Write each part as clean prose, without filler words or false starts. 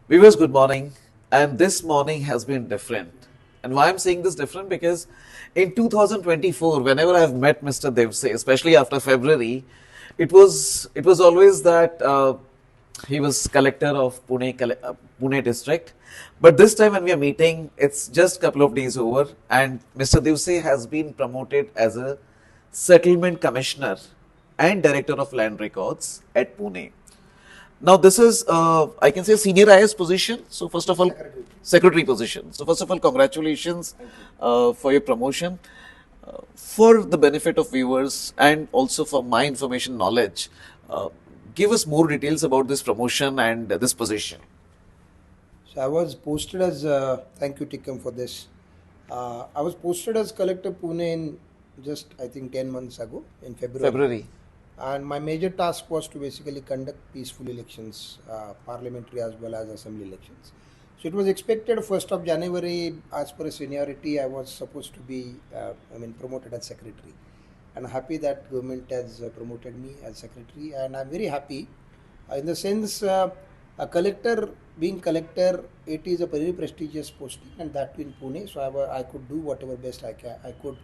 Viewers, good morning. And this morning has been different. And why I'm saying this different? Because in 2024, whenever I've met Mr. Devse, especially after February, it was always that he was collector of Pune District. But this time when we are meeting, it's just a couple of days over, and Mr. Devse has been promoted as a settlement commissioner and director of land records at Pune. Now, this is, I can say, senior IS position. So, first of all, secretary position. So, first of all, congratulations for your promotion. For the benefit of viewers and also for my information knowledge, uh, give us more details about this promotion and this position. So I was posted as, thank you Tikam for this. I was posted as Collector Pune in just I think 10 months ago in February. February. And my major task was to basically conduct peaceful elections, parliamentary as well as assembly elections. So it was expected 1st of January, as per seniority, I was supposed to be, promoted as secretary. And happy that government has promoted me as secretary, and I'm very happy in the sense a collector being collector, it is a very prestigious posting, and that too in Pune. So I could do whatever best I could,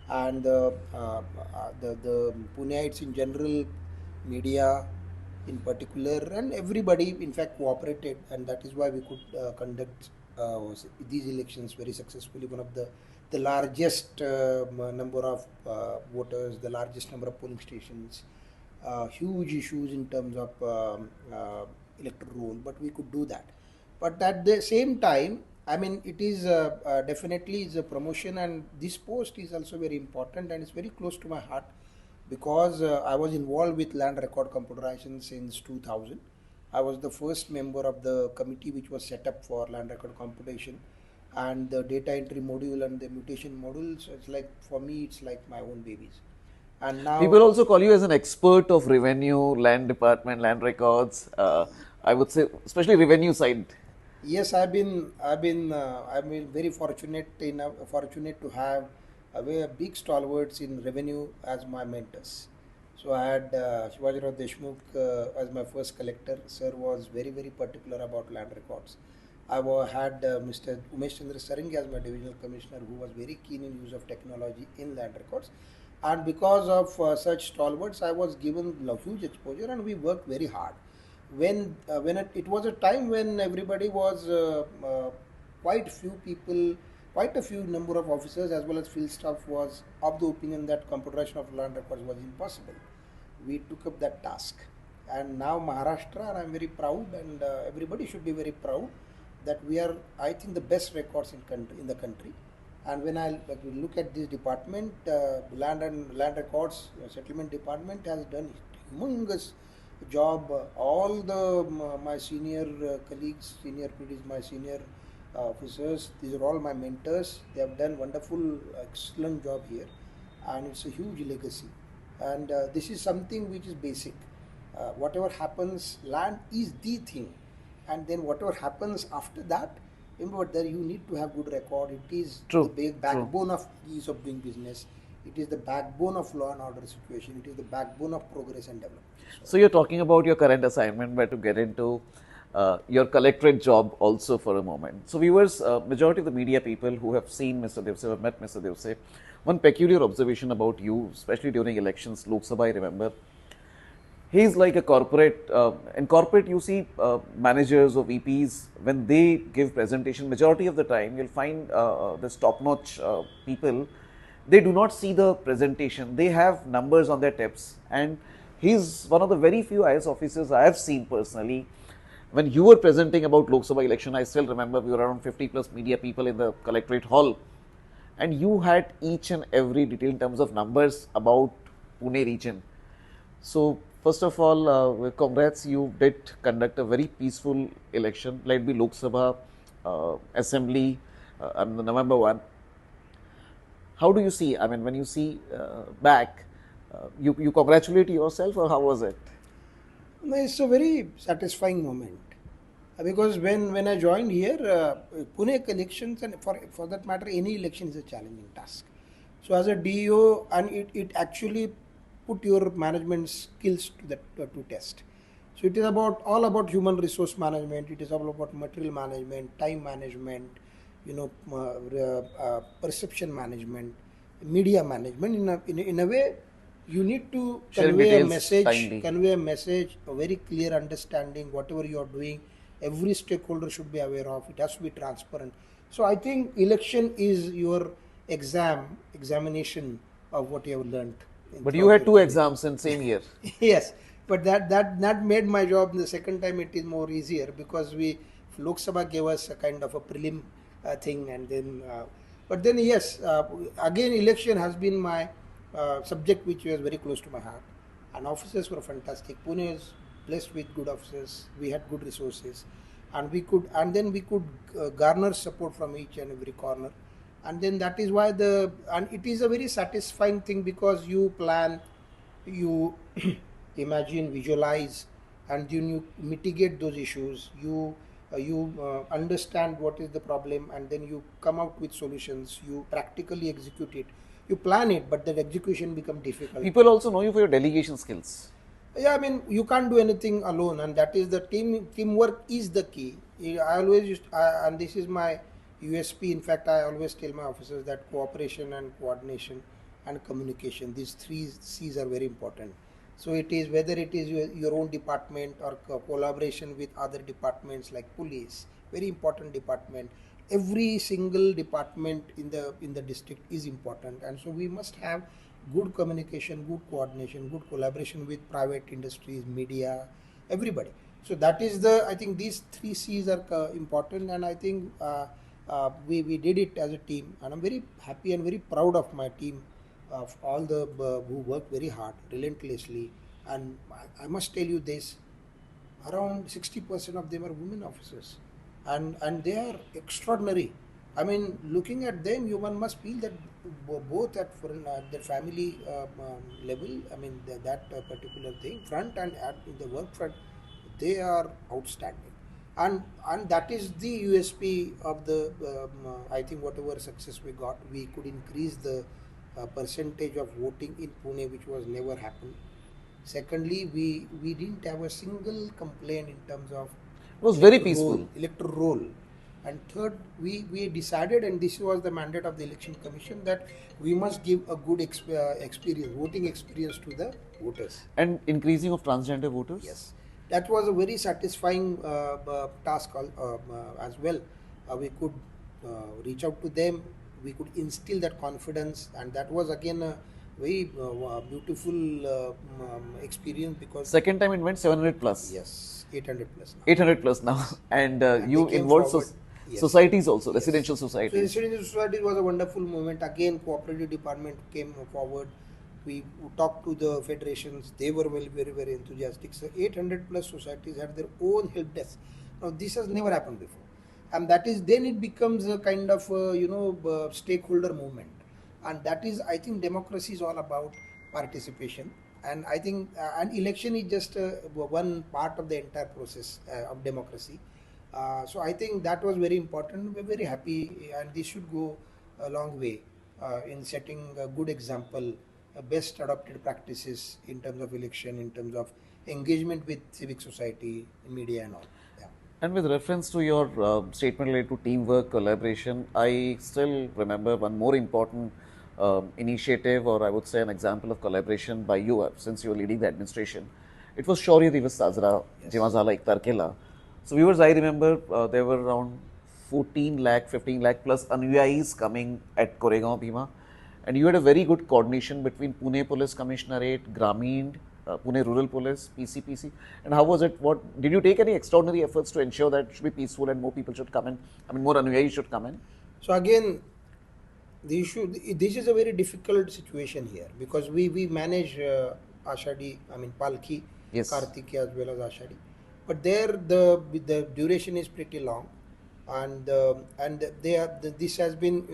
and the Puneites in general, media in particular, and everybody in fact cooperated, and that is why we could conduct these elections very successfully. One of the largest number of voters, the largest number of polling stations, huge issues in terms of electoral roll, but we could do that. But at the same time, I mean, it is definitely is a promotion, and this post is also very important and it's very close to my heart because I was involved with land record computerization since 2000. I was the first member of the committee which was set up for land record computation and the data entry module and the mutation module. So it's like, for me, it's like my own babies. And now People also call you as an expert of revenue, land department, land records. I would say, especially revenue side. yes, I've been very fortunate to have a very big stalwarts in revenue as my mentors. So I had Shivaji Deshmukh as my first collector. Sir was very particular about land records. Had Mr. Umesh Chandra Sarangi as my divisional commissioner, who was very keen in use of technology in land records. And because of such stalwarts, I was given huge exposure, and we worked very hard it was a time when everybody was quite few people, quite a few number of officers as well as field staff was of the opinion that computerization of land records was impossible. We took up that task, and now Maharashtra, and I'm very proud, and everybody should be very proud that we are, I think, the best records in the country. And when I look at this department, land records settlement department has done humongous job. All the my senior colleagues, senior PDs, my senior officers, these are all my mentors. They have done wonderful, excellent job here, and it's a huge legacy. And this is something which is basic. Whatever happens, land is the thing, and then whatever happens after that, remember that you need to have good record. It is the True, true. backbone of ease of doing business. It is the backbone of law and order situation. It is the backbone of progress and development. So you're talking about your current assignment, but to get into your collectorate job also for a moment. So viewers, majority of the media people who have seen Mr. Devse or met Mr. Devse, one peculiar observation about you, especially during elections, Lok Sabha, I remember, he's like a corporate. In corporate, you see managers or VPs, when they give presentation, majority of the time, you'll find this top-notch people, they do not see the presentation. They have numbers on their tips, and he's one of the very few IS officers I have seen personally. When you were presenting about Lok Sabha election, I still remember we were around 50 plus media people in the collectorate hall, and you had each and every detail in terms of numbers about Pune region. So first of all, congrats, you did conduct a very peaceful election, let it be Lok Sabha, Assembly, on the November 1. How do you see, I mean, when you see back, you congratulate yourself, or how was it? No, it's a very satisfying moment because when I joined here, Pune elections, and for that matter, any election is a challenging task. So as a DEO, and it actually put your management skills to test. So it is about all about human resource management. It is all about material management, time management, perception management, media management. In a way, you need to Sharing details timely. convey a message, a very clear understanding. Whatever you are doing, every stakeholder should be aware of. It has to be transparent. So I think election is your examination of what you have learned But you throughout had your two career. exams in same year. Yes, but that made my job the second time it is more easier because we Lok Sabha gave us a kind of a prelim thing, and then but then yes, again election has been my subject which was very close to my heart, and officers were fantastic. Pune is blessed with good officers. We had good resources, and then we could garner support from each and every corner, and then that is why and it is a very satisfying thing because you plan, you imagine, visualize, and then you mitigate those issues. You understand what is the problem, and then you come out with solutions. You practically execute it. You plan it, but the execution become difficult. People also know you for your delegation skills. Yeah, I mean, you can't do anything alone, and that is the teamwork is the key. I always and this is my USP. In fact, I always tell my officers that cooperation and coordination and communication, these three C's are very important. So it is whether it is your own department or collaboration with other departments like police, very important department. Every single department in the district is important, and so we must have good communication, good coordination, good collaboration with private industries, media, everybody. So that is I think these three C's are important, and I think we did it as a team, and I'm very happy and very proud of my team, of all the who worked very hard, relentlessly, and I must tell you this: around 60% of them are women officers, and they are extraordinary. I mean, looking at them, one must feel that both at the family level, I mean, that particular thing, front and at the work front, they are outstanding. And that is the USP of the, I think, whatever success we got, we could increase the percentage of voting in Pune, which was never happened. Secondly, we didn't have a single complaint in terms of It was very peaceful. electoral roll. And third, we decided, and this was the mandate of the election commission, that we must give a good experience, voting experience to the voters. And increasing of transgender voters? Yes, that was a very satisfying task as well. We could reach out to them, we could instill that confidence, and that was again a very beautiful experience because Second time it went 700 plus. yes, 800 plus now. 800 plus now. And you they came involved forward. Yes. societies also, Yes. residential So societies. residential society was a wonderful moment. Again, cooperative department came forward. We talked to the federations. They were very, very enthusiastic. So 800 plus societies had their own help desk. Now this has never happened before, and that is then it becomes a kind of stakeholder movement, and that is, I think, democracy is all about participation. And I think an election is just one part of the entire process of democracy. So I think that was very important. We're very happy, and this should go a long way in setting a good example, best adopted practices in terms of election, in terms of engagement with civic society, media, and all. Yeah. And with reference to your statement related to teamwork, collaboration, I still remember one more important initiative, or I would say an example of collaboration by you, since you were leading the administration. It was Shaurya Divas Sajra, जेव्हा झाला 1 तारखेला. So viewers, I remember there were around 14 lakh, 15 lakh plus anuyayis coming at Koregaon Bhima, and you had a very good coordination between Pune Police Commissionerate, Grameen, Pune Rural Police, PCPC. And how was it? What did you take any extraordinary efforts to ensure that it should be peaceful and more people should come in? I mean, more anuyayis should come in. So again, the issue. This is a very difficult situation here because we manage Ashadi, I mean Palki, Yes. Kartiki as well as Ashadi, but there the duration is pretty long, and this has been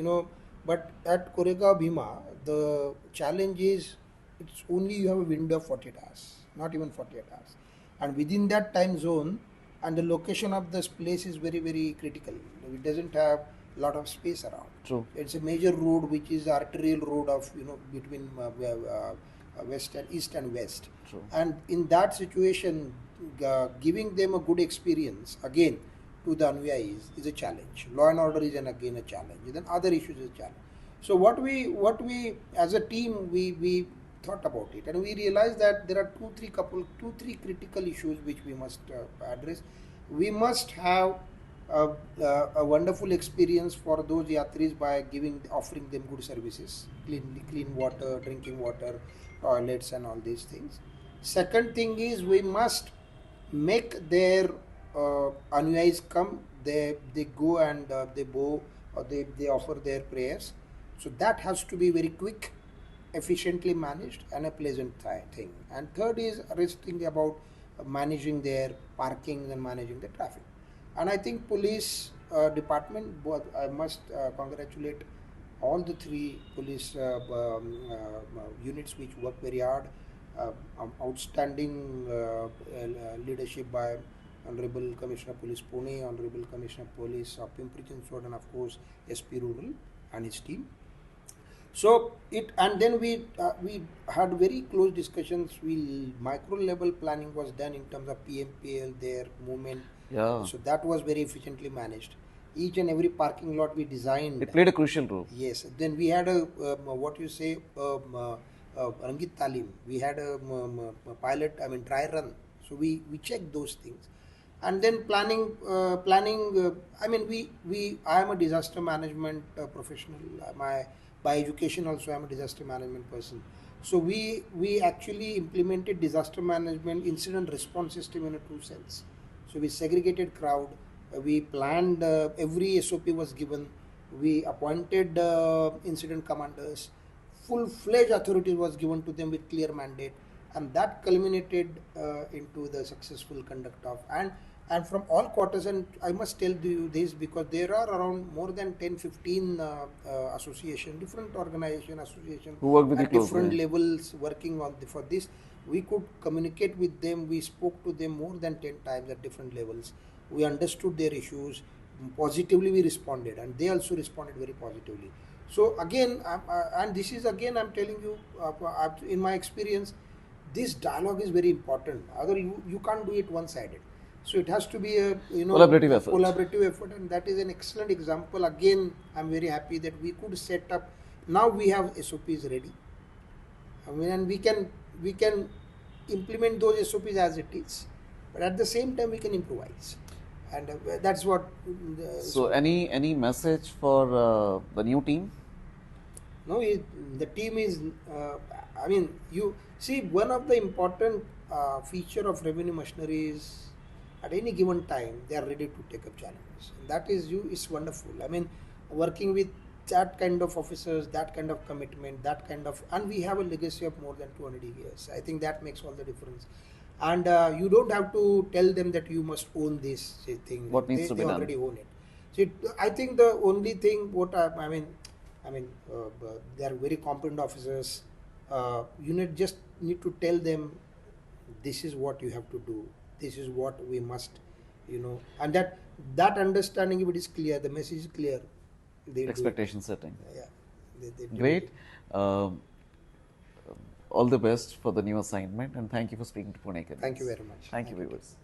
But at Koregaon Bhima, the challenge is it's only you have a window of 48 hours, not even 48 hours, and within that time zone, and the location of this place is very, very critical. It doesn't have a lot of space around. True. It's a major road which is arterial road of between west and east and west. True. And in that situation, giving them a good experience again to the Anuyayis is a challenge. Law and order is again a challenge. Then other issues is a challenge. So what we as a team we thought about it, and we realized that there are two three critical issues which we must address. We must have a wonderful experience for those yatris by offering them good services, clean water, drinking water, toilets, and all these things. Second thing is we must make their Anuyayis come. They go and they bow or they offer their prayers. So that has to be very quick, efficiently managed, and a pleasant thing. And third is thing about managing their parking and managing the traffic. And I think police department, I must congratulate all the three police units which work very hard. Outstanding leadership by Honorable Commissioner Police Pune, Honorable Commissioner Police of Pimpri-Chinchwad, and of course SP Rural and his team. So and then we had very close discussions. Micro level planning was done in terms of PMPL, their movement. Yeah. So that was very efficiently managed. Each and every parking lot we designed. It played a crucial role. Yes. Then we had a Rangit Talim. We had a pilot, dry run. So we checked those things. And then planning. I am a disaster management professional. By education also I am a disaster management person. So we actually implemented disaster management incident response system in a two sense. So we segregated crowd. We planned every SOP was given. We appointed incident commanders. Full-fledged authority was given to them with clear mandate, and that culminated into the successful conduct of and from all quarters. And I must tell you this because there are around more than 10-15 association, different organization association who work with at different levels working on for this. We could communicate with them. We spoke to them more than 10 times at different levels. We understood their issues. Positively we responded, and they also responded very positively. So again, and this is again I'm telling you, in my experience, this dialogue is very important. Other you can't do it one-sided. So it has to be a collaborative effort, and that is an excellent example. Again, I'm very happy that we could set up. Now we have SOPs ready. And we can implement those SOPs as it is, but at the same time we can improvise, and that's what. So any message for the new team? No, the team is. You see, one of the important feature of revenue machinery is at any given time they are ready to take up challenges. And that is wonderful. Working with that kind of officers, that kind of commitment, and we have a legacy of more than 200 years. I think that makes all the difference. And you don't have to tell them that you must own this thing. What needs to be done? They already own it. So I think the only thing they are very competent officers. You just need to tell them this is what you have to do. This is what we must, and that understanding, if it is clear, the message is clear. Expectation setting. Yeah. They Great. All the best for the new assignment, and thank you for speaking to Punekar. Thank you very much. Thank you, viewers.